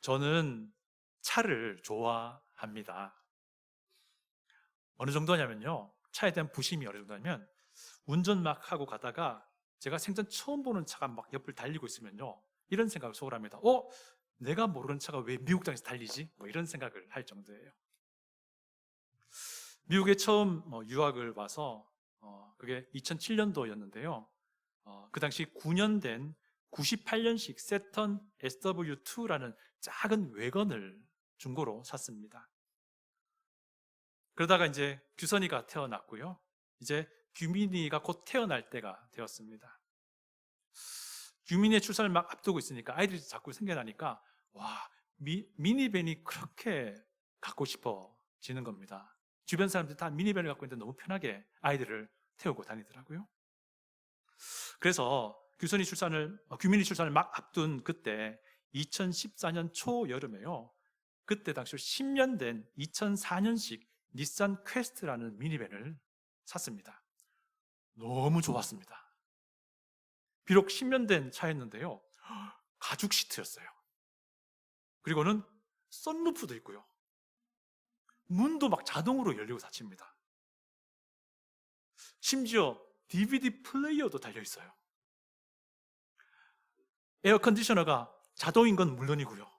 저는 차를 좋아합니다. 어느 정도냐면요. 차에 대한 부심이 어느 정도냐면 운전 막 하고 가다가 제가 생전 처음 보는 차가 막 옆을 달리고 있으면요. 이런 생각을 속으로 합니다. 내가 모르는 차가 왜 미국 땅에서 달리지? 뭐 이런 생각을 할 정도예요. 미국에 처음 유학을 와서 그게 2007년도였는데요. 그 당시 9년 된 98년식 세턴 SW2라는 작은 외건을 중고로 샀습니다. 그러다가 이제 규선이가 태어났고요. 이제 규민이가 곧 태어날 때가 되었습니다. 규민이의 출산을 막 앞두고 있으니까 아이들이 자꾸 생겨나니까 미니밴이 그렇게 갖고 싶어지는 겁니다. 주변 사람들이 다 미니밴을 갖고 있는데 너무 편하게 아이들을 태우고 다니더라고요. 그래서 규민이 출산을 막 앞둔 그때 2014년 초 여름에요. 그때 당시 10년 된 2004년식 닛산 퀘스트라는 미니밴을 샀습니다. 너무 좋았습니다. 비록 10년 된 차였는데요. 가죽 시트였어요. 그리고는 썬루프도 있고요. 문도 막 자동으로 열리고 닫힙니다. 심지어 DVD 플레이어도 달려 있어요. 에어컨디셔너가 자동인 건 물론이고요.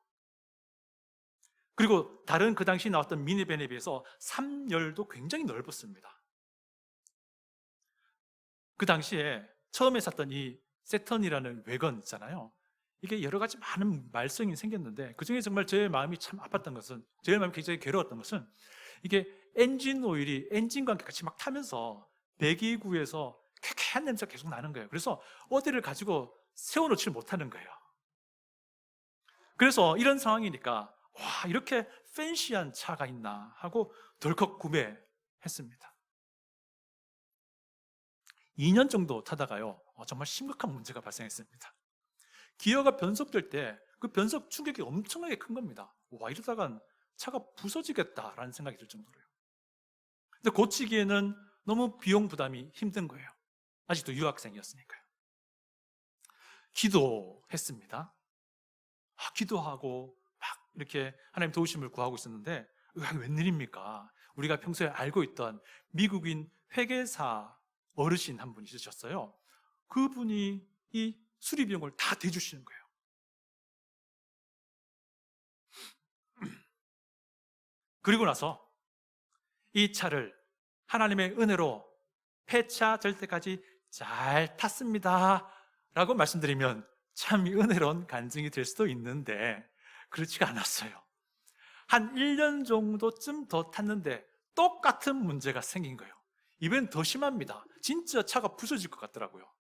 그리고 다른 그 당시 나왔던 미니밴에 비해서 3열도 굉장히 넓었습니다. 그 당시에 처음에 샀던 이 세턴이라는 외건 있잖아요. 이게 여러 가지 많은 말썽이 생겼는데 그중에 정말 제 마음이 참 아팠던 것은, 제 마음이 굉장히 괴로웠던 것은 이게 엔진 오일이 엔진과 함께 같이 막 타면서 배기구에서 쾌쾌한 냄새가 계속 나는 거예요. 그래서 어디를 가지고 세워놓지 못하는 거예요. 그래서 이런 상황이니까 이렇게 팬시한 차가 있나 하고 덜컥 구매했습니다. 2년 정도 타다가요, 정말 심각한 문제가 발생했습니다. 기어가 변속될 때 그 변속 충격이 엄청나게 큰 겁니다. 이러다간 차가 부서지겠다라는 생각이 들 정도로요. 근데 고치기에는 너무 비용 부담이 힘든 거예요. 아직도 유학생이었으니까요. 기도했습니다. 기도하고 막 이렇게 하나님 도우심을 구하고 있었는데 웬일입니까? 우리가 평소에 알고 있던 미국인 회계사 어르신 한 분이 있으셨어요. 그분이 이 수리 비용을 다 대주시는 거예요. 그리고 나서 이 차를 하나님의 은혜로 폐차될 때까지 잘 탔습니다 라고 말씀드리면 참 은혜로운 간증이 될 수도 있는데 그렇지가 않았어요. 한 1년 정도쯤 더 탔는데 똑같은 문제가 생긴 거예요. 이번엔 더 심합니다. 진짜 차가 부서질 것 같더라고요.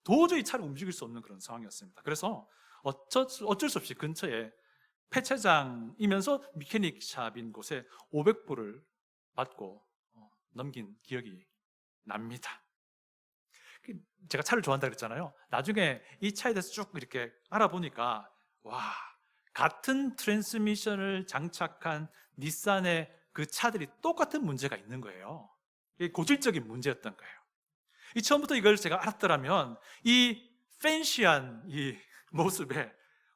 도저히 차를 움직일 수 없는 그런 상황이었습니다. 그래서 어쩔 수 없이 근처에 폐차장이면서 미케닉 샵인 곳에 500불을 받고 넘긴 기억이 납니다. 제가 차를 좋아한다 그랬잖아요. 나중에 이 차에 대해서 쭉 이렇게 알아보니까 같은 트랜스미션을 장착한 닛산의 그 차들이 똑같은 문제가 있는 거예요. 이게 고질적인 문제였던 거예요. 처음부터 이걸 제가 알았더라면 이 팬시한 이 모습에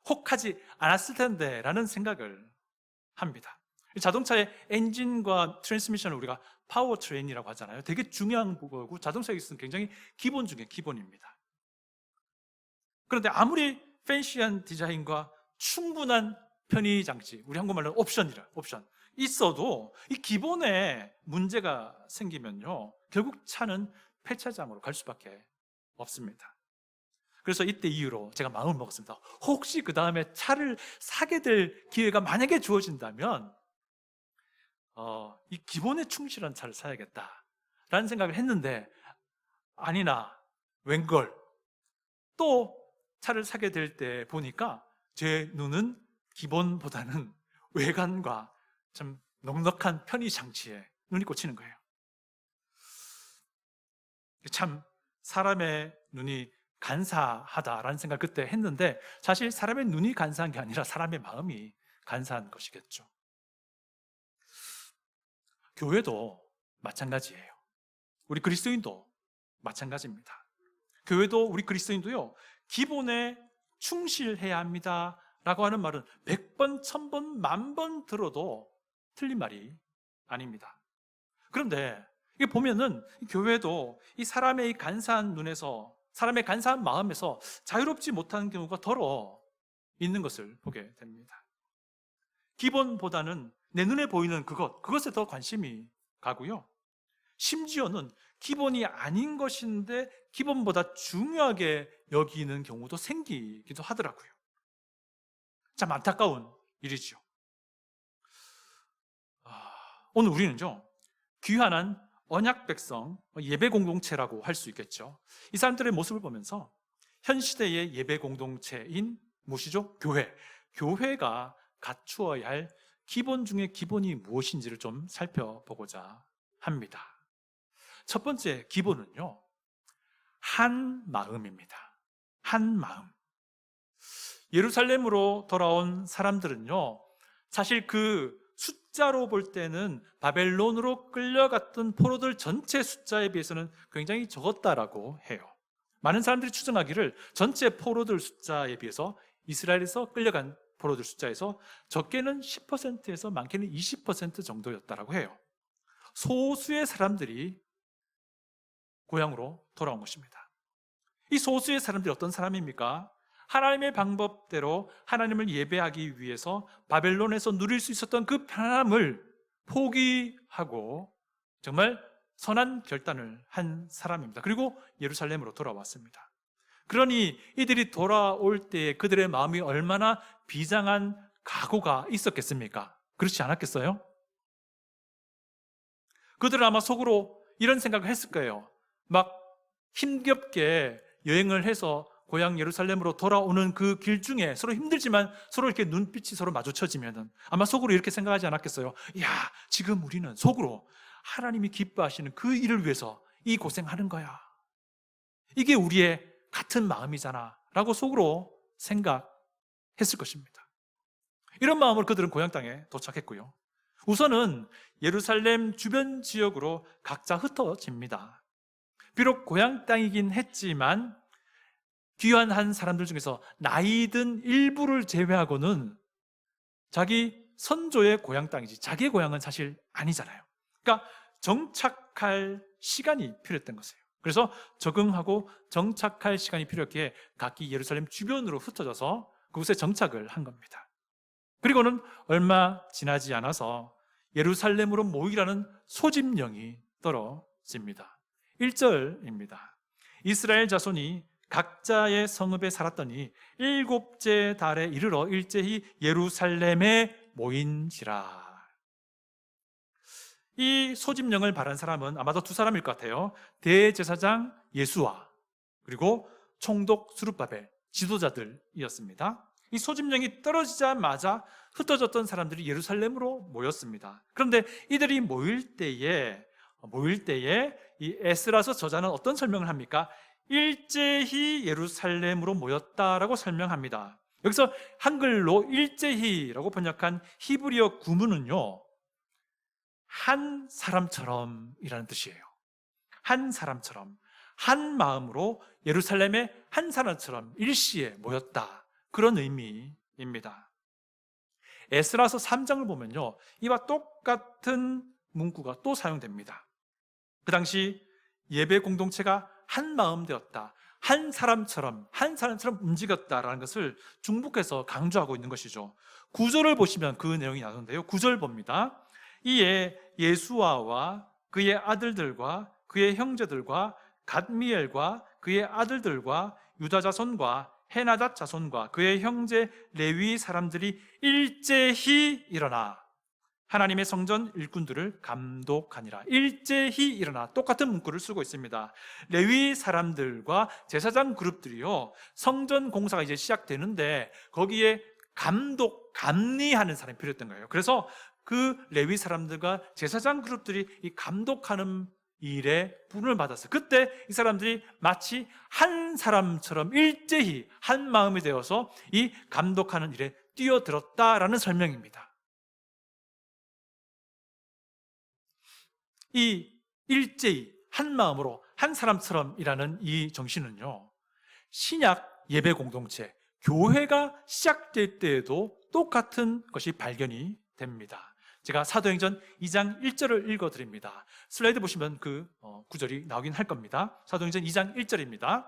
혹하지 않았을 텐데 라는 생각을 합니다. 자동차의 엔진과 트랜스미션을 우리가 파워트레인이라고 하잖아요. 되게 중요한 부분이고 자동차에 있어서는 굉장히 기본 중에 기본입니다. 그런데 아무리 팬시한 디자인과 충분한 편의 장치, 우리 한국말로 옵션 있어도 이 기본에 문제가 생기면요 결국 차는 폐차장으로 갈 수밖에 없습니다. 그래서 이때 이후로 제가 마음을 먹었습니다. 혹시 그 다음에 차를 사게 될 기회가 만약에 주어진다면 이 기본에 충실한 차를 사야겠다라는 생각을 했는데 아니나 웬걸 또 차를 사게 될 때 보니까 제 눈은 기본보다는 외관과 좀 넉넉한 편의 장치에 눈이 꽂히는 거예요. 참 사람의 눈이 간사하다라는 생각을 그때 했는데 사실 사람의 눈이 간사한 게 아니라 사람의 마음이 간사한 것이겠죠. 교회도 마찬가지예요. 우리 그리스도인도 마찬가지입니다. 교회도 우리 그리스도인도요 기본에 충실해야 합니다 라고 하는 말은 100번, 1000번, 10,000번 들어도 틀린 말이 아닙니다. 그런데 이게 보면은 이 교회도 이 사람의 이 간사한 눈에서, 사람의 간사한 마음에서 자유롭지 못한 경우가 더러 있는 것을 보게 됩니다. 기본보다는 내 눈에 보이는 그것에 더 관심이 가고요. 심지어는 기본이 아닌 것인데 기본보다 중요하게 여기는 경우도 생기기도 하더라고요. 참 안타까운 일이죠. 오늘 우리는요, 귀환한 언약 백성, 예배 공동체라고 할 수 있겠죠. 이 사람들의 모습을 보면서 현 시대의 예배 공동체인 무엇이죠? 교회가 갖추어야 할 기본 중에 기본이 무엇인지를 좀 살펴보고자 합니다. 첫 번째 기본은요, 한 마음입니다. 한 마음. 예루살렘으로 돌아온 사람들은요, 사실 그 숫자로 볼 때는 바벨론으로 끌려갔던 포로들 전체 숫자에 비해서는 굉장히 적었다라고 해요. 많은 사람들이 추정하기를 전체 포로들 숫자에 비해서 이스라엘에서 끌려간 포로들 숫자에서 적게는 10%에서 많게는 20% 정도였다라고 해요. 소수의 사람들이 고향으로 돌아온 것입니다. 이 소수의 사람들이 어떤 사람입니까? 하나님의 방법대로 하나님을 예배하기 위해서 바벨론에서 누릴 수 있었던 그 편안함을 포기하고 정말 선한 결단을 한 사람입니다. 그리고 예루살렘으로 돌아왔습니다. 그러니 이들이 돌아올 때 그들의 마음이 얼마나 비장한 각오가 있었겠습니까? 그렇지 않았겠어요? 그들은 아마 속으로 이런 생각을 했을 거예요. 막 힘겹게 여행을 해서 고향 예루살렘으로 돌아오는 그 길 중에 서로 힘들지만 서로 이렇게 눈빛이 서로 마주쳐지면 아마 속으로 이렇게 생각하지 않았겠어요? 야, 지금 우리는 속으로 하나님이 기뻐하시는 그 일을 위해서 이 고생하는 거야. 이게 우리의 같은 마음이잖아 라고 속으로 생각했을 것입니다. 이런 마음으로 그들은 고향 땅에 도착했고요. 우선은 예루살렘 주변 지역으로 각자 흩어집니다. 비록 고향 땅이긴 했지만 귀환한 사람들 중에서 나이든 일부를 제외하고는 자기 선조의 고향 땅이지 자기의 고향은 사실 아니잖아요. 그러니까 정착할 시간이 필요했던 것이에요. 그래서 적응하고 정착할 시간이 필요했기에 각기 예루살렘 주변으로 흩어져서 그곳에 정착을 한 겁니다. 그리고는 얼마 지나지 않아서 예루살렘으로 모이라는 소집령이 떨어집니다. 1절입니다. 이스라엘 자손이 각자의 성읍에 살았더니 7째 달에 이르러 일제히 예루살렘에 모인지라. 이 소집령을 발한 사람은 아마도 두 사람일 것 같아요. 대제사장 예수와 그리고 총독 스룹바벨 지도자들이었습니다. 이 소집령이 떨어지자마자 흩어졌던 사람들이 예루살렘으로 모였습니다. 그런데 이들이 모일 때에 이 에스라서 저자는 어떤 설명을 합니까? 일제히 예루살렘으로 모였다라고 설명합니다. 여기서 한글로 일제히라고 번역한 히브리어 구문은요, 한 사람처럼이라는 뜻이에요. 한 사람처럼, 한 마음으로 예루살렘에 한 사람처럼 일시에 모였다, 그런 의미입니다. 에스라서 3장을 보면요, 이와 똑같은 문구가 또 사용됩니다. 그 당시 예배 공동체가 한 마음 되었다, 한 사람처럼 움직였다라는 것을 중복해서 강조하고 있는 것이죠. 9절을 보시면 그 내용이 나오는데요, 9절 봅니다. 이에 예수아와 그의 아들들과 그의 형제들과 갓미엘과 그의 아들들과 유다 자손과 헤나닷 자손과 그의 형제 레위 사람들이 일제히 일어나 하나님의 성전 일꾼들을 감독하니라. 일제히 일어나, 똑같은 문구를 쓰고 있습니다. 레위 사람들과 제사장 그룹들이요, 성전 공사가 이제 시작되는데 거기에 감리하는 사람이 필요했던 거예요. 그래서 그 레위 사람들과 제사장 그룹들이 이 감독하는 일에 분을 받았어요. 그때 이 사람들이 마치 한 사람처럼 일제히 한 마음이 되어서 이 감독하는 일에 뛰어들었다라는 설명입니다. 이 일제히 한 마음으로 한 사람처럼이라는 이 정신은요, 신약 예배 공동체, 교회가 시작될 때에도 똑같은 것이 발견이 됩니다. 제가 사도행전 2장 1절을 읽어드립니다. 슬라이드 보시면 그 구절이 나오긴 할 겁니다. 사도행전 2장 1절입니다.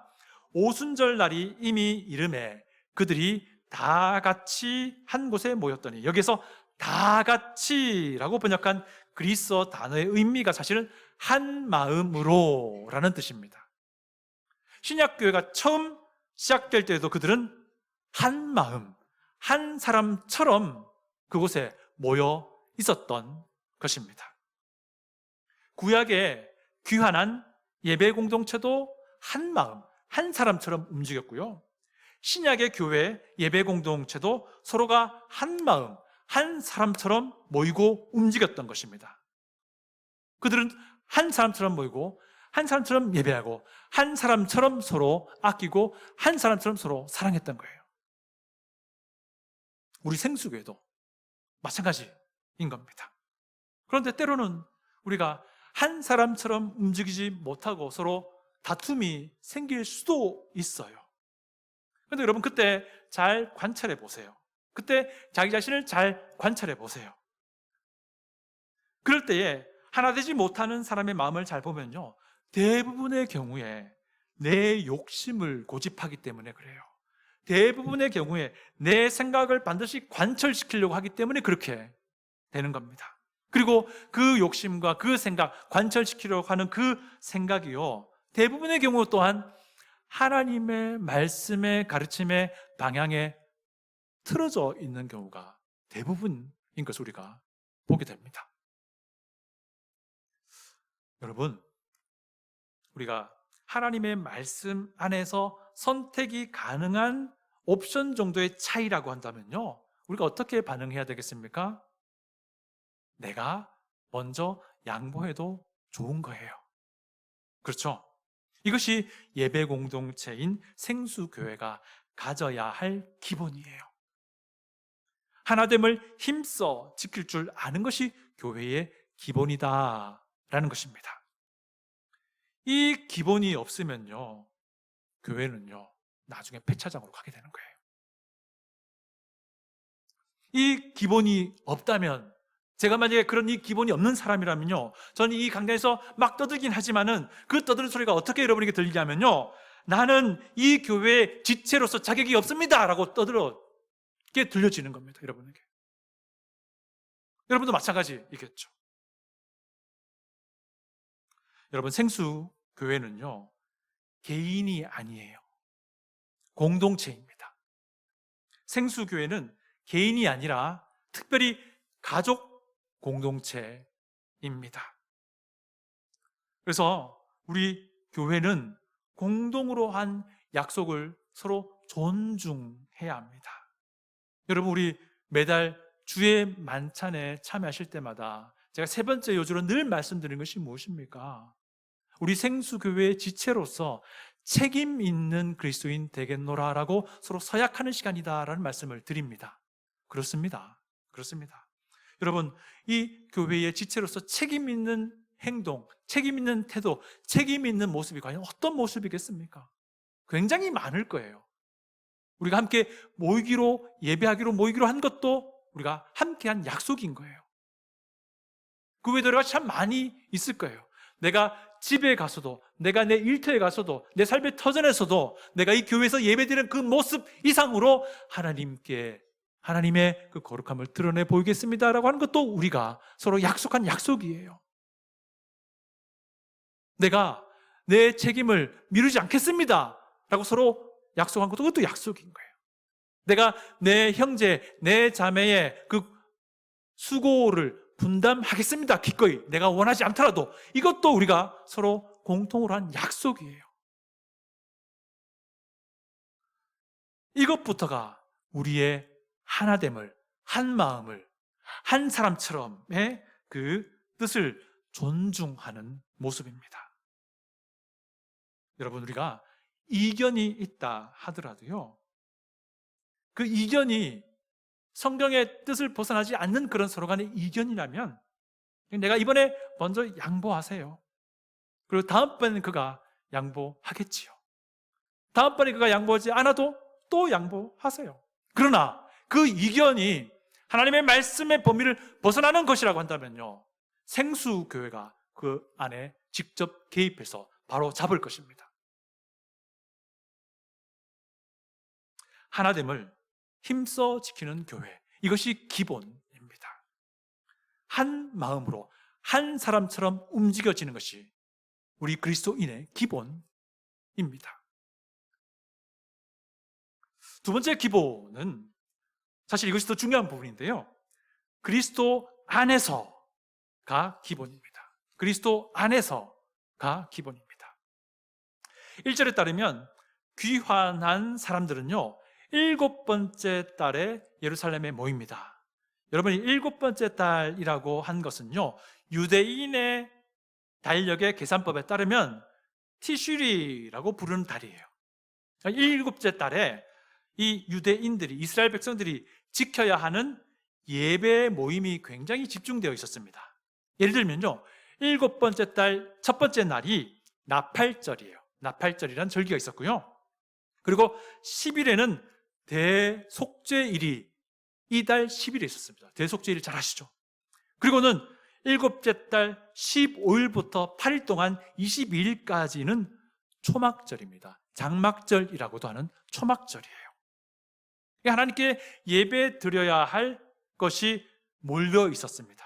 오순절 날이 이미 이름에 그들이 다 같이 한 곳에 모였더니, 여기서 다 같이라고 번역한 그리스어 단어의 의미가 사실은 한 마음으로 라는 뜻입니다. 신약교회가 처음 시작될 때에도 그들은 한 마음, 한 사람처럼 그곳에 모여 있었던 것입니다. 구약의 귀환한 예배 공동체도 한 마음, 한 사람처럼 움직였고요. 신약의 교회 예배 공동체도 서로가 한 마음, 한 사람처럼 모이고 움직였던 것입니다. 그들은 한 사람처럼 모이고, 한 사람처럼 예배하고, 한 사람처럼 서로 아끼고, 한 사람처럼 서로 사랑했던 거예요. 우리 생수교회도 마찬가지인 겁니다. 그런데 때로는 우리가 한 사람처럼 움직이지 못하고 서로 다툼이 생길 수도 있어요. 그런데 여러분, 그때 잘 관찰해 보세요. 그때 자기 자신을 잘 관찰해 보세요. 그럴 때에 하나 되지 못하는 사람의 마음을 잘 보면요, 대부분의 경우에 내 욕심을 고집하기 때문에 그래요. 대부분의 경우에 내 생각을 반드시 관철시키려고 하기 때문에 그렇게 되는 겁니다. 그리고 그 욕심과 그 생각, 관철시키려고 하는 그 생각이요, 대부분의 경우 또한 하나님의 말씀의 가르침의 방향에 틀어져 있는 경우가 대부분인 것을 우리가 보게 됩니다. 여러분, 우리가 하나님의 말씀 안에서 선택이 가능한 옵션 정도의 차이라고 한다면요, 우리가 어떻게 반응해야 되겠습니까? 내가 먼저 양보해도 좋은 거예요. 그렇죠? 이것이 예배 공동체인 생수교회가 가져야 할 기본이에요. 하나됨을 힘써 지킬 줄 아는 것이 교회의 기본이다라는 것입니다. 이 기본이 없으면요, 교회는요, 나중에 폐차장으로 가게 되는 거예요. 이 기본이 없다면, 제가 만약에 그런 이 기본이 없는 사람이라면요, 저는 이 강단에서 막 떠들긴 하지만은 그 떠드는 소리가 어떻게 여러분에게 들리냐면요, 나는 이 교회의 지체로서 자격이 없습니다 라고 떠들게 들려지는 겁니다. 여러분에게. 여러분도 마찬가지이겠죠. 여러분, 생수교회는요, 개인이 아니에요. 공동체입니다. 생수교회는 개인이 아니라 특별히 가족 공동체입니다. 그래서 우리 교회는 공동으로 한 약속을 서로 존중해야 합니다. 여러분, 우리 매달 주의 만찬에 참여하실 때마다 제가 세 번째 요주로 늘 말씀드리는 것이 무엇입니까? 우리 생수교회의 지체로서 책임 있는 그리스도인 되겠노라라고 서로 서약하는 시간이다라는 말씀을 드립니다. 그렇습니다. 여러분, 이 교회의 지체로서 책임 있는 행동, 책임 있는 태도, 책임 있는 모습이 과연 어떤 모습이겠습니까? 굉장히 많을 거예요. 우리가 함께 모이기로, 예배하기로 모이기로 한 것도 우리가 함께한 약속인 거예요. 그 외에도 여러 가지 참 많이 있을 거예요. 내가 집에 가서도, 내가 내 일터에 가서도, 내 삶의 터전에서도 내가 이 교회에서 예배드리는 그 모습 이상으로 하나님께, 하나님의 그 거룩함을 드러내 보이겠습니다라고 하는 것도 우리가 서로 약속한 약속이에요. 내가 내 책임을 미루지 않겠습니다 라고 서로 약속한 것도, 그것도 약속인 거예요. 내가 내 형제, 내 자매의 그 수고를 분담하겠습니다, 기꺼이. 내가 원하지 않더라도. 이것도 우리가 서로 공통으로 한 약속이에요. 이것부터가 우리의 하나됨을, 한 마음을, 한 사람처럼의 그 뜻을 존중하는 모습입니다. 여러분, 우리가 이견이 있다 하더라도요, 그 이견이 성경의 뜻을 벗어나지 않는 그런 서로 간의 이견이라면 내가 이번에 먼저 양보하세요. 그리고 다음번에는 그가 양보하겠지요. 다음번에 그가 양보하지 않아도 또 양보하세요. 그러나 그 이견이 하나님의 말씀의 범위를 벗어나는 것이라고 한다면요, 생수교회가 그 안에 직접 개입해서 바로 잡을 것입니다. 하나됨을 힘써 지키는 교회, 이것이 기본입니다. 한 마음으로 한 사람처럼 움직여지는 것이 우리 그리스도인의 기본입니다. 두 번째 기본은 사실 이것이 더 중요한 부분인데요, 그리스도 안에서가 기본입니다. 그리스도 안에서가 기본입니다. 1절에 따르면 귀환한 사람들은요, 7번째 달에 예루살렘에 모입니다. 여러분이 7번째 달이라고 한 것은요, 유대인의 달력의 계산법에 따르면 티슈리라고 부르는 달이에요. 7째 달에 이 유대인들이, 이스라엘 백성들이 지켜야 하는 예배 모임이 굉장히 집중되어 있었습니다. 예를 들면요, 7번째 달 첫 번째 날이 나팔절이에요. 나팔절이란 절기가 있었고요. 그리고 10일에는 대속죄일이 이달 10일에 있었습니다. 대속죄일 잘 아시죠? 그리고는 7째 달 15일부터 8일 동안 22일까지는 초막절입니다. 장막절이라고도 하는 초막절이에요. 하나님께 예배 드려야 할 것이 몰려 있었습니다.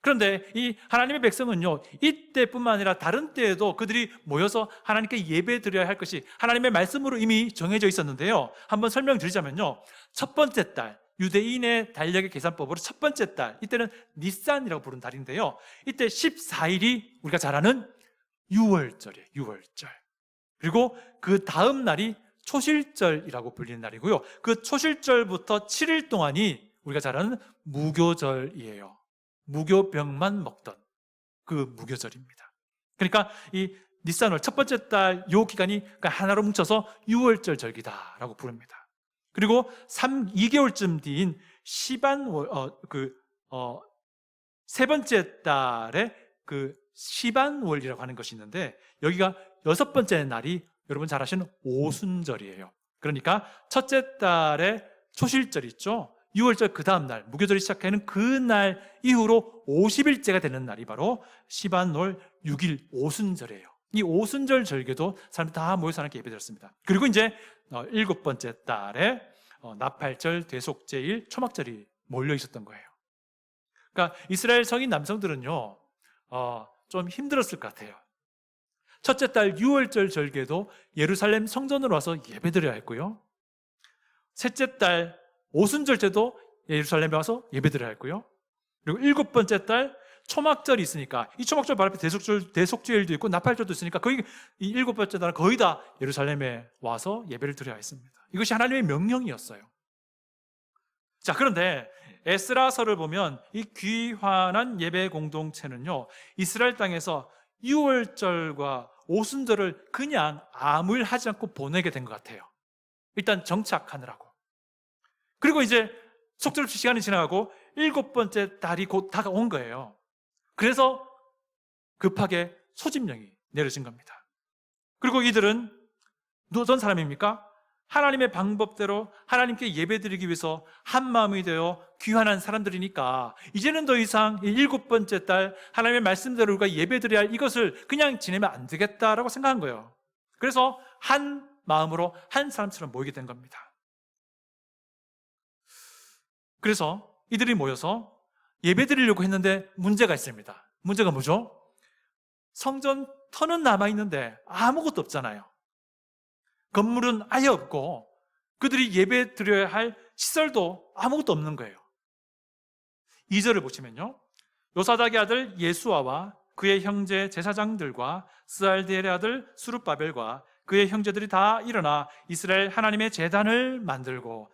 그런데 이 하나님의 백성은요, 이때뿐만 아니라 다른 때에도 그들이 모여서 하나님께 예배 드려야 할 것이 하나님의 말씀으로 이미 정해져 있었는데요, 한번 설명드리자면요, 첫 번째 달, 유대인의 달력의 계산법으로 첫 번째 달, 이때는 니산이라고 부르는 달인데요, 이때 14일이 우리가 잘 아는 유월절이에요. 유월절. 그리고 그 다음 날이 초실절이라고 불리는 날이고요, 그 초실절부터 7일 동안이 우리가 잘 아는 무교절이에요. 무교병만 먹던 그 무교절입니다. 그러니까 이 니산월 첫 번째 달 요 기간이 하나로 뭉쳐서 유월절 절기다라고 부릅니다. 그리고 2개월쯤 뒤인 시반월, 세 번째 달에 그 시반월이라고 하는 것이 있는데, 여기가 6번째 날이 여러분 잘 아시는 오순절이에요. 그러니까 첫째 달에 초실절 있죠, 6월절 그 다음 날, 무교절이 시작하는 그 날 이후로 50일째가 되는 날이 바로 시반월 6일 오순절이에요. 이 오순절 절개도 사람들이 다 모여서 하나님께 예배드렸습니다. 그리고 이제 7번째 달에 나팔절, 대속죄일, 초막절이 몰려 있었던 거예요. 그러니까 이스라엘 성인 남성들은요, 좀 힘들었을 것 같아요. 첫째 달 6월절 절개도 예루살렘 성전으로 와서 예배드려야 했고요, 셋째 달 오순절제도 예루살렘에 와서 예배드려야 했고요, 그리고 7번째 달 초막절이 있으니까 이 초막절 바로 앞에 대속죄일도 있고 나팔절도 있으니까 거의 이 7번째 달은 거의 다 예루살렘에 와서 예배를 드려야 했습니다. 이것이 하나님의 명령이었어요. 자, 그런데 에스라서를 보면 이 귀환한 예배 공동체는요, 이스라엘 땅에서 6월절과 오순절을 그냥 아무 일 하지 않고 보내게 된 것 같아요. 일단 정착하느라고. 그리고 이제 속절 시간이 지나가고 7번째 달이 곧 다가온 거예요. 그래서 급하게 소집령이 내려진 겁니다. 그리고 이들은 어떤 사람입니까? 하나님의 방법대로 하나님께 예배드리기 위해서 한 마음이 되어 귀환한 사람들이니까 이제는 더 이상 이 7번째 달 하나님의 말씀대로 우리가 예배드려야 할 이것을 그냥 지내면 안 되겠다라고 생각한 거예요. 그래서 한 마음으로 한 사람처럼 모이게 된 겁니다. 그래서 이들이 모여서 예배드리려고 했는데 문제가 있습니다. 문제가 뭐죠? 성전 터는 남아있는데 아무것도 없잖아요. 건물은 아예 없고 그들이 예배 드려야 할 시설도 아무것도 없는 거예요. 2절을 보시면요, 요사닥의 아들 예수아와 그의 형제 제사장들과 스알디엘의 아들 수룹바벨과 그의 형제들이 다 일어나 이스라엘 하나님의 제단을 만들고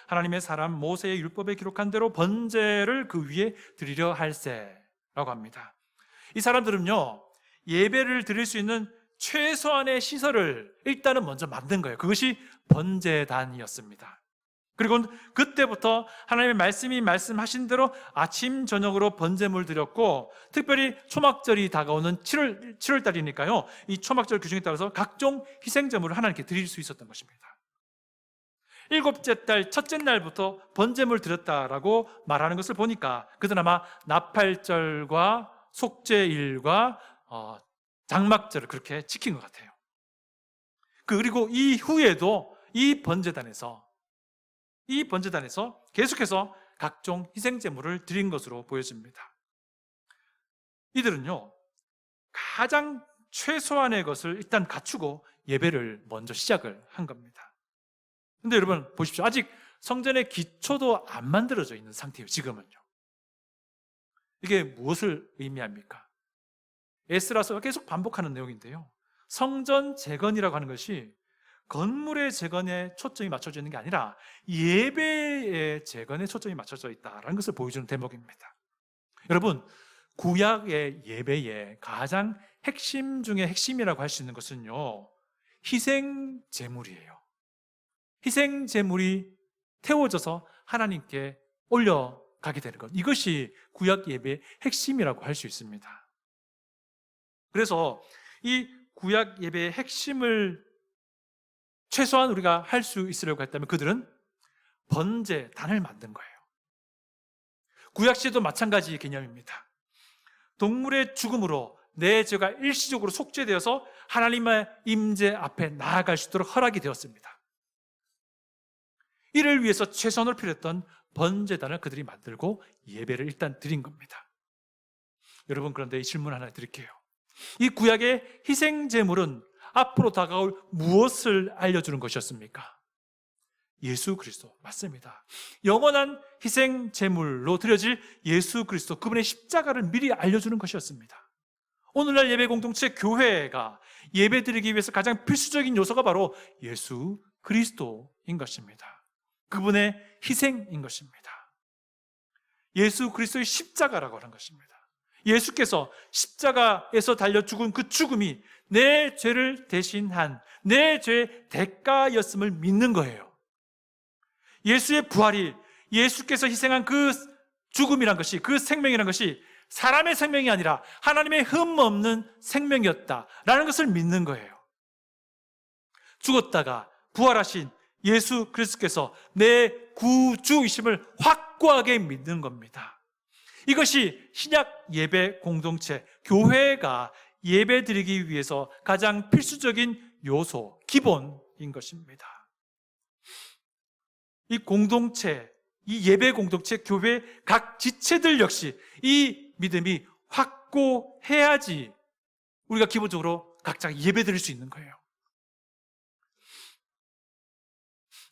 하나님의 사람 모세의 율법에 기록한 대로 번제를 그 위에 드리려 할세라고 합니다. 이 사람들은요, 예배를 드릴 수 있는 최소한의 시설을 일단은 먼저 만든 거예요. 그것이 번제단이었습니다. 그리고 그때부터 하나님의 말씀이 말씀하신 대로 아침 저녁으로 번제물 드렸고, 특별히 초막절이 다가오는 7월 달이니까요, 이 초막절 규정에 따라서 각종 희생제물을 하나님께 드릴 수 있었던 것입니다. 일곱째 달 첫째 날부터 번제물 드렸다라고 말하는 것을 보니까 그들은 아마 나팔절과 속죄일과 장막절을 그렇게 지킨 것 같아요. 그리고 이후에도 이 번제단에서 계속해서 각종 희생제물을 드린 것으로 보여집니다. 이들은요, 가장 최소한의 것을 일단 갖추고 예배를 먼저 시작을 한 겁니다. 근데 여러분 보십시오. 아직 성전의 기초도 안 만들어져 있는 상태예요. 지금은요. 이게 무엇을 의미합니까? 에스라서가 계속 반복하는 내용인데요, 성전 재건이라고 하는 것이 건물의 재건에 초점이 맞춰져 있는 게 아니라 예배의 재건에 초점이 맞춰져 있다는 것을 보여주는 대목입니다. 여러분, 구약의 예배의 가장 핵심 중에 핵심이라고 할 수 있는 것은요, 희생 제물이에요. 희생 제물이 태워져서 하나님께 올려가게 되는 것, 이것이 구약 예배의 핵심이라고 할 수 있습니다. 그래서 이 구약 예배의 핵심을 최소한 우리가 할 수 있으려고 했다면 그들은 번제단을 만든 거예요. 구약 시대도 마찬가지 개념입니다. 동물의 죽음으로 내 죄가 일시적으로 속죄되어서 하나님의 임재 앞에 나아갈 수 있도록 허락이 되었습니다. 이를 위해서 최선을 필요했던 번제단을 그들이 만들고 예배를 일단 드린 겁니다. 여러분, 그런데 이 질문 하나 드릴게요. 이 구약의 희생제물은 앞으로 다가올 무엇을 알려주는 것이었습니까? 예수 그리스도, 맞습니다. 영원한 희생제물로 드려질 예수 그리스도, 그분의 십자가를 미리 알려주는 것이었습니다. 오늘날 예배 공동체 교회가 예배 드리기 위해서 가장 필수적인 요소가 바로 예수 그리스도인 것입니다. 그분의 희생인 것입니다. 예수 그리스도의 십자가라고 하는 것입니다. 예수께서 십자가에서 달려 죽은 그 죽음이 내 죄를 대신한 내 죄의 대가였음을 믿는 거예요. 예수의 부활이, 예수께서 희생한 그 죽음이란 것이, 그 생명이란 것이 사람의 생명이 아니라 하나님의 흠없는 생명이었다라는 것을 믿는 거예요. 죽었다가 부활하신 예수 그리스도께서 내 구주이심을 확고하게 믿는 겁니다. 이것이 신약 예배 공동체, 교회가 예배 드리기 위해서 가장 필수적인 요소, 기본인 것입니다. 이 공동체, 이 예배 공동체, 교회 각 지체들 역시 이 믿음이 확고해야지 우리가 기본적으로 각자 예배 드릴 수 있는 거예요.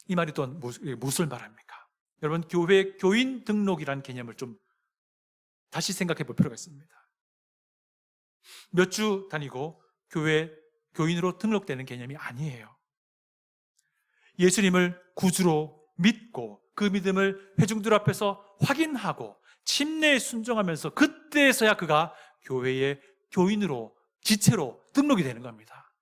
이 말이 또 무엇을 말합니까? 여러분, 교회 교인 등록이라는 개념을 좀 다시 생각해 볼 필요가 있습니다. 몇 주 다니고 교회 교인으로 등록되는 개념이 아니에요. 예수님을 구주로 믿고 그 믿음을 회중들 앞에서 확인하고 침례에 순종하면서 그때서야 그가 교회의 교인으로, 지체로 등록이 되는 겁니다.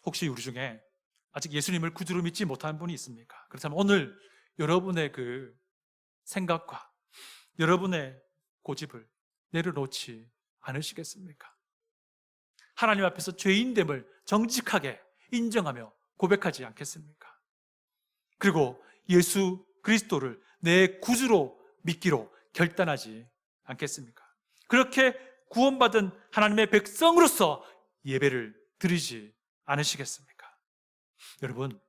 혹시 우리 중에 아직 예수님을 구주로 믿지 못한 분이 있습니까? 그렇다면 오늘 여러분의 그 생각과 여러분의 고집을 내려놓지 않으시겠습니까? 하나님 앞에서 죄인됨을 정직하게 인정하며 고백하지 않겠습니까? 그리고 예수 그리스도를 내 구주로 믿기로 결단하지 않겠습니까? 그렇게 구원받은 하나님의 백성으로서 예배를 드리지 않으시겠습니까? 여러분,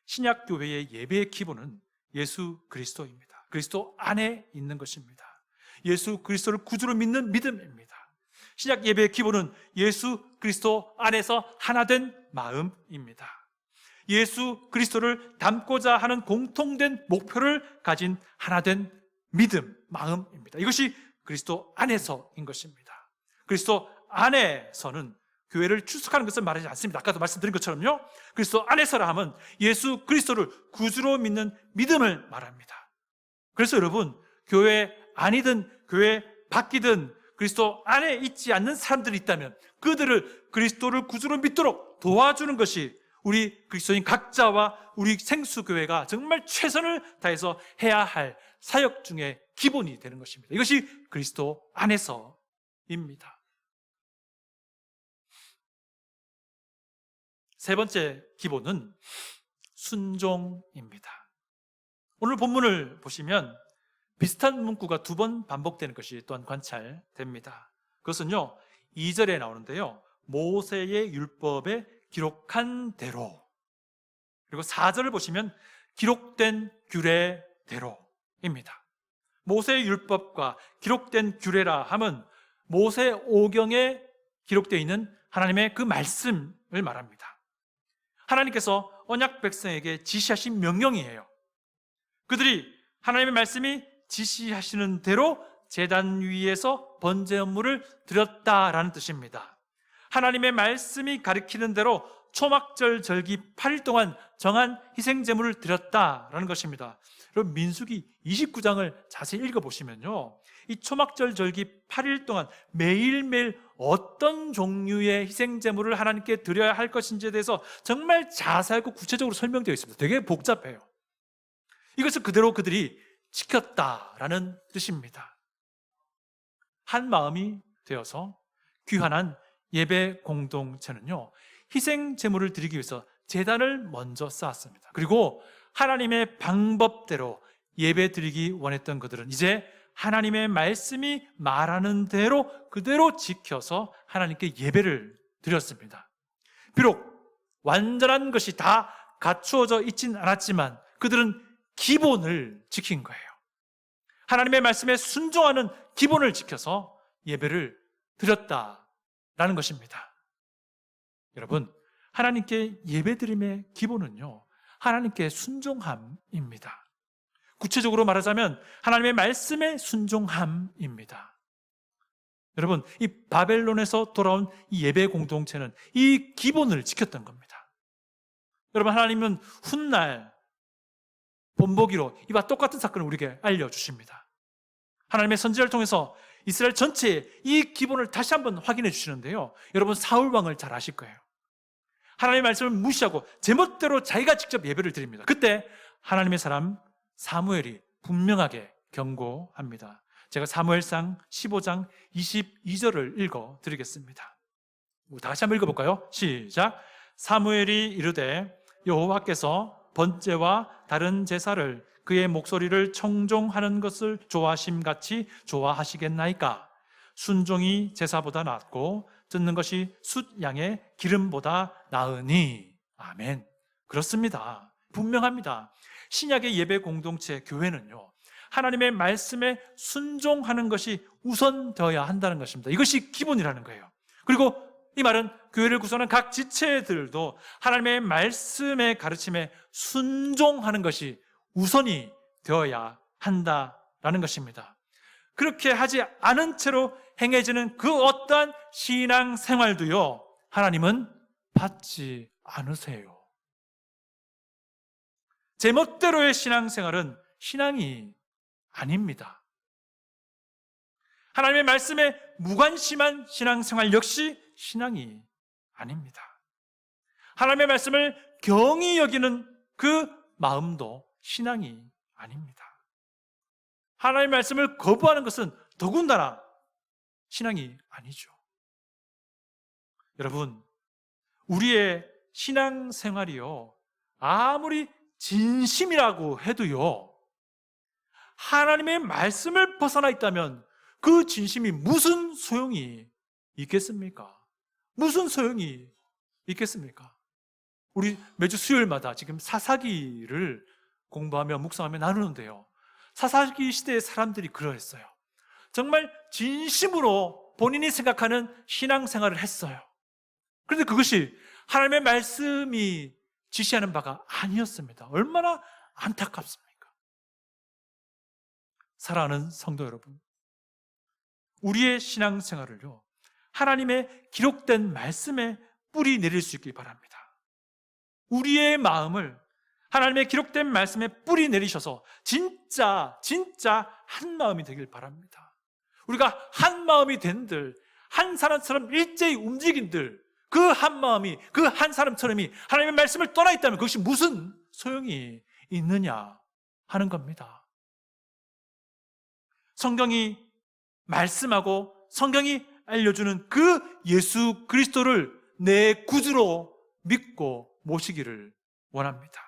신약교회의 예배의 기본은 예수 그리스도입니다. 그리스도 안에 있는 것입니다. 예수 그리스도를 구주로 믿는 믿음입니다. 신약 예배의 기본은 예수 그리스도 안에서 하나된 마음입니다. 예수 그리스도를 닮고자 하는 공통된 목표를 가진 하나된 믿음, 마음입니다. 이것이 그리스도 안에서인 것입니다. 그리스도 안에서는 교회를 출석하는 것을 말하지 않습니다. 아까도 말씀드린 것처럼요, 그리스도 안에서라 하면 예수 그리스도를 구주로 믿는 믿음을 말합니다. 그래서 여러분, 교회 아니든 교회 밖이든 그리스도 안에 있지 않는 사람들이 있다면 그들을 그리스도를 구주로 믿도록 도와주는 것이 우리 그리스도인 각자와 우리 생수교회가 정말 최선을 다해서 해야 할 사역 중에 기본이 되는 것입니다. 이것이 그리스도 안에서입니다. 세 번째 기본은 순종입니다. 오늘 본문을 보시면 비슷한 문구가 두 번 반복되는 것이 또한 관찰됩니다. 그것은요, 2절에 나오는데요, 모세의 율법에 기록한 대로, 그리고 4절을 보시면 기록된 규례대로입니다. 모세의 율법과 기록된 규례라 함은 모세 오경에 기록되어 있는 하나님의 그 말씀을 말합니다. 하나님께서 언약 백성에게 지시하신 명령이에요. 그들이 하나님의 말씀이 지시하시는 대로 제단 위에서 번제 업무를 드렸다라는 뜻입니다. 하나님의 말씀이 가리키는 대로 초막절 절기 8일 동안 정한 희생 제물을 드렸다라는 것입니다. 여러분, 민수기 29장을 자세히 읽어보시면요, 이 초막절 절기 8일 동안 매일매일 어떤 종류의 희생 제물을 하나님께 드려야 할 것인지에 대해서 정말 자세하고 구체적으로 설명되어 있습니다. 되게 복잡해요. 이것을 그대로 그들이 지켰다라는 뜻입니다. 한 마음이 되어서 귀환한 예배 공동체는요, 희생 제물을 드리기 위해서 제단을 먼저 쌓았습니다. 그리고 하나님의 방법대로 예배 드리기 원했던 그들은 이제 하나님의 말씀이 말하는 대로 그대로 지켜서 하나님께 예배를 드렸습니다. 비록 완전한 것이 다 갖추어져 있진 않았지만 그들은 기본을 지킨 거예요. 하나님의 말씀에 순종하는 기본을 지켜서 예배를 드렸다라는 것입니다. 여러분, 하나님께 예배드림의 기본은요, 하나님께 순종함입니다. 구체적으로 말하자면 하나님의 말씀에 순종함입니다. 여러분, 이 바벨론에서 돌아온 이 예배 공동체는 이 기본을 지켰던 겁니다. 여러분, 하나님은 훗날 본보기로 이와 똑같은 사건을 우리에게 알려주십니다. 하나님의 선지자를 통해서 이스라엘 전체에 이 기본을 다시 한번 확인해 주시는데요, 여러분, 사울 왕을 잘 아실 거예요. 하나님의 말씀을 무시하고 제멋대로 자기가 직접 예배를 드립니다. 그때 하나님의 사람 사무엘이 분명하게 경고합니다. 제가 사무엘상 15장 22절을 읽어드리겠습니다. 다시 한번 읽어볼까요? 시작. 사무엘이 이르되 여호와께서 번제와 다른 제사를 그의 목소리를 청종하는 것을 좋아하심같이 좋아하시겠나이까? 순종이 제사보다 낫고 듣는 것이 숫양의 기름보다 나으니. 아멘. 그렇습니다. 분명합니다. 신약의 예배 공동체 교회는요, 하나님의 말씀에 순종하는 것이 우선되어야 한다는 것입니다. 이것이 기본이라는 거예요. 그리고 이 말은 교회를 구성하는 각 지체들도 하나님의 말씀의 가르침에 순종하는 것이 우선이 되어야 한다라는 것입니다. 그렇게 하지 않은 채로 행해지는 그 어떠한 신앙 생활도요, 하나님은 받지 않으세요. 제멋대로의 신앙 생활은 신앙이 아닙니다. 하나님의 말씀에 무관심한 신앙 생활 역시 신앙이 아닙니다. 하나님의 말씀을 경히 여기는 그 마음도 신앙이 아닙니다. 하나님의 말씀을 거부하는 것은 더군다나 신앙이 아니죠. 여러분, 우리의 신앙 생활이요, 아무리 진심이라고 해도요, 하나님의 말씀을 벗어나 있다면 그 진심이 무슨 소용이 있겠습니까? 무슨 소용이 있겠습니까? 우리 매주 수요일마다 지금 사사기를 공부하며 묵상하며 나누는데요, 사사기 시대의 사람들이 그러했어요. 정말 진심으로 본인이 생각하는 신앙생활을 했어요. 그런데 그것이 하나님의 말씀이 지시하는 바가 아니었습니다. 얼마나 안타깝습니까? 사랑하는 성도 여러분, 우리의 신앙생활을요, 하나님의 기록된 말씀에 뿌리 내릴 수 있길 바랍니다. 우리의 마음을 하나님의 기록된 말씀에 뿌리 내리셔서 진짜 한 마음이 되길 바랍니다. 우리가 한 마음이 된들, 한 사람처럼 일제히 움직인들, 그 한 마음이, 그 한 사람처럼이 하나님의 말씀을 떠나 있다면 그것이 무슨 소용이 있느냐 하는 겁니다. 성경이 말씀하고 성경이 알려주는 그 예수 그리스도를 내 구주로 믿고 모시기를 원합니다.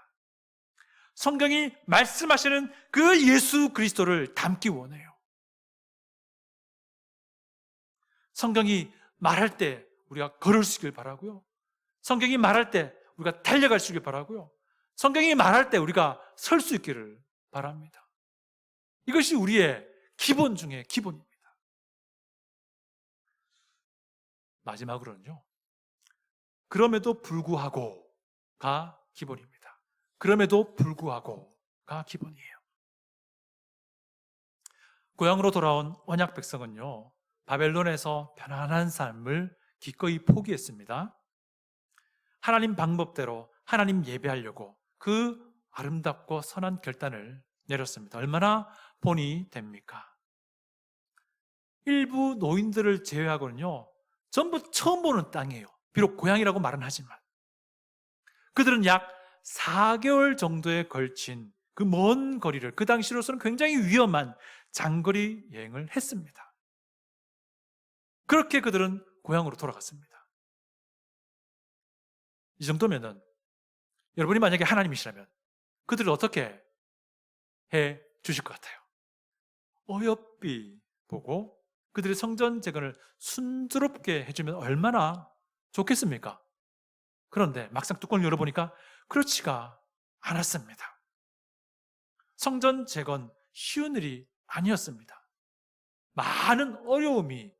성경이 말씀하시는 그 예수 그리스도를 닮기 원해요. 성경이 말할 때 우리가 걸을 수 있길 바라고요. 성경이 말할 때 우리가 달려갈 수 있길 바라고요. 성경이 말할 때 우리가 설 수 있기를 바랍니다. 이것이 우리의 기본 중에 기본입니다. 마지막으로는요, 그럼에도 불구하고가 기본입니다. 그럼에도 불구하고가 기본이에요. 고향으로 돌아온 언약 백성은요, 바벨론에서 편안한 삶을 기꺼이 포기했습니다. 하나님 방법대로 하나님 예배하려고 그 아름답고 선한 결단을 내렸습니다. 얼마나 본이 됩니까? 일부 노인들을 제외하고는요, 전부 처음 보는 땅이에요. 비록 고향이라고 말은 하지만 그들은 약 4개월 정도에 걸친 그 먼 거리를, 그 당시로서는 굉장히 위험한 장거리 여행을 했습니다. 그렇게 그들은 고향으로 돌아갔습니다. 이 정도면은 여러분이 만약에 하나님이시라면 그들을 어떻게 해 주실 것 같아요? 어여삐 보고 그들의 성전 재건을 순조롭게 해주면 얼마나 좋겠습니까? 그런데 막상 뚜껑을 열어보니까 그렇지가 않았습니다. 성전 재건 쉬운 일이 아니었습니다. 많은 어려움이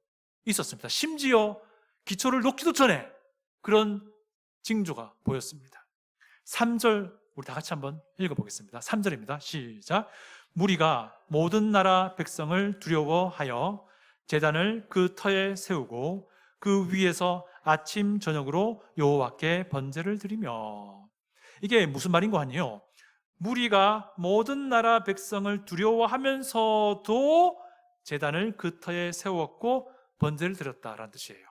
있었습니다. 심지어 기초를 놓기도 전에 그런 징조가 보였습니다. 3절 우리 다 같이 한번 읽어보겠습니다. 3절입니다. 시작. 무리가 모든 나라 백성을 두려워하여 제단을 그 터에 세우고 그 위에서 아침 저녁으로 여호와께 번제를 드리며. 이게 무슨 말인 거 아니에요? 무리가 모든 나라 백성을 두려워하면서도 제단을 그 터에 세웠고 번제를 드렸다라는 뜻이에요.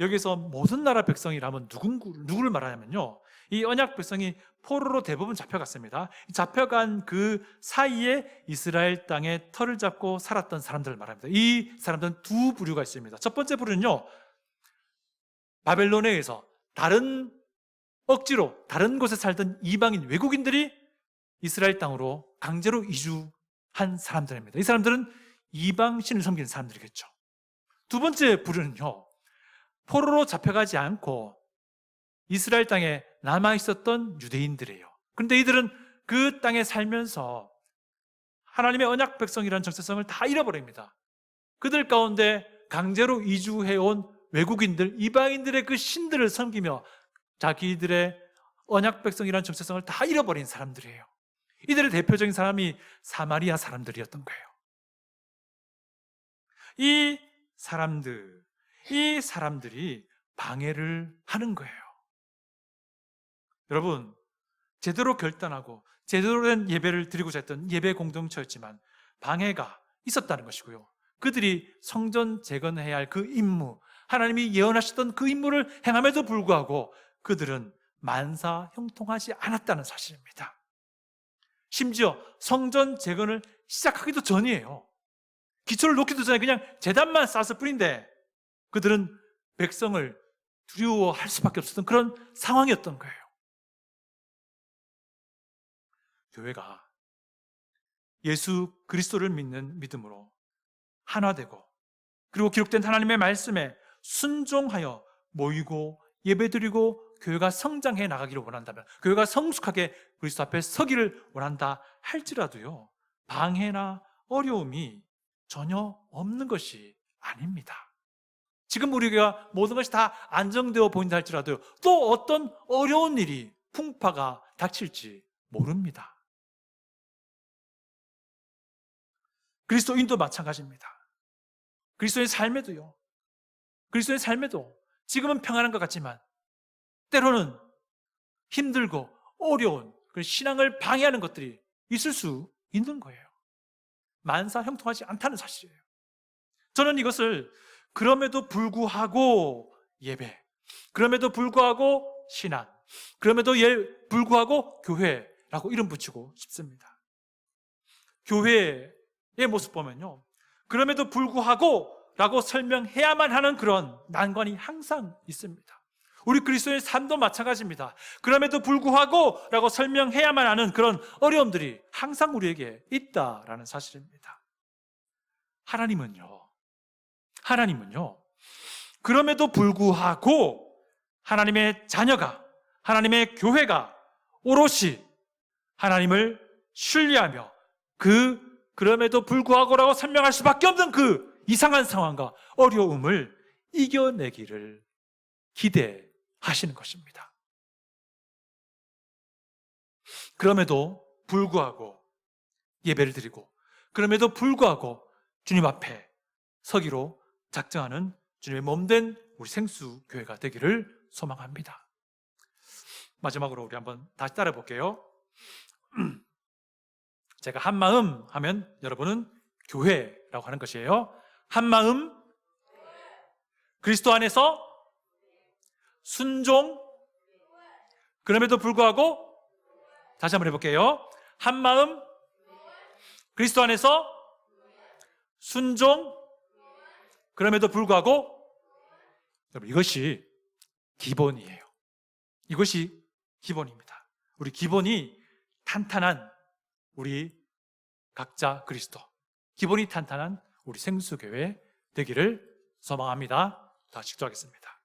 여기서 모든 나라 백성이라면 누구를 말하냐면요, 이 언약 백성이 포로로 대부분 잡혀갔습니다. 잡혀간 그 사이에 이스라엘 땅에 터를 잡고 살았던 사람들을 말합니다. 이 사람들은 두 부류가 있습니다. 첫 번째 부류는요, 바벨론에 의해서 억지로 다른 곳에 살던 이방인 외국인들이 이스라엘 땅으로 강제로 이주한 사람들입니다. 이 사람들은 이방신을 섬기는 사람들이겠죠. 두 번째 부류는요, 포로로 잡혀가지 않고 이스라엘 땅에 남아있었던 유대인들이에요. 그런데 이들은 그 땅에 살면서 하나님의 언약 백성이라는 정체성을 다 잃어버립니다. 그들 가운데 강제로 이주해온 외국인들, 이방인들의 그 신들을 섬기며 자기들의 언약 백성이라는 정체성을 다 잃어버린 사람들이에요. 이들의 대표적인 사람이 사마리아 사람들이었던 거예요. 이 사람들이 방해를 하는 거예요. 여러분, 제대로 결단하고 제대로 된 예배를 드리고자 했던 예배 공동체였지만 방해가 있었다는 것이고요. 그들이 성전 재건해야 할 그 임무, 하나님이 예언하셨던 그 임무를 행함에도 불구하고 그들은 만사 형통하지 않았다는 사실입니다. 심지어 성전 재건을 시작하기도 전이에요. 기초를 놓기도 전에 그냥 제단만 쌓았을 뿐인데 그들은 백성을 두려워할 수밖에 없었던 그런 상황이었던 거예요. 교회가 예수 그리스도를 믿는 믿음으로 하나되고 그리고 기록된 하나님의 말씀에 순종하여 모이고 예배드리고 교회가 성장해 나가기를 원한다면, 교회가 성숙하게 그리스도 앞에 서기를 원한다 할지라도요, 방해나 어려움이 전혀 없는 것이 아닙니다. 지금 우리가 모든 것이 다 안정되어 보인다 할지라도 또 어떤 어려운 일이, 풍파가 닥칠지 모릅니다. 그리스도인도 마찬가지입니다. 그리스도의 삶에도 지금은 평안한 것 같지만 때로는 힘들고 어려운 신앙을 방해하는 것들이 있을 수 있는 거예요. 만사 형통하지 않다는 사실이에요. 저는 이것을 그럼에도 불구하고 예배, 그럼에도 불구하고 신앙, 그럼에도 불구하고 교회라고 이름 붙이고 싶습니다. 교회의 모습 보면요, 그럼에도 불구하고 라고 설명해야만 하는 그런 난관이 항상 있습니다. 우리 그리스도의 삶도 마찬가지입니다. 그럼에도 불구하고 라고 설명해야만 하는 그런 어려움들이 항상 우리에게 있다라는 사실입니다. 하나님은요, 그럼에도 불구하고 하나님의 자녀가, 하나님의 교회가 오롯이 하나님을 신뢰하며 그럼에도 불구하고라고 설명할 수밖에 없는 그 이상한 상황과 어려움을 이겨내기를 기대하시는 것입니다. 그럼에도 불구하고 예배를 드리고, 그럼에도 불구하고 주님 앞에 서기로 작정하는 주님의 몸된 우리 생수교회가 되기를 소망합니다. 마지막으로 우리 한번 다시 따라 볼게요. 제가 한마음 하면 여러분은 교회라고 하는 것이에요. 한마음, 그리스도 안에서 순종, 그럼에도 불구하고, 다시 한번 해볼게요. 한마음, 그리스도 안에서 순종, 그럼에도 불구하고, 여러분, 이것이 기본이에요. 이것이 기본입니다. 우리 기본이 탄탄한 우리 각자 그리스도, 기본이 탄탄한 우리 생수교회 되기를 소망합니다. 다 직조하겠습니다.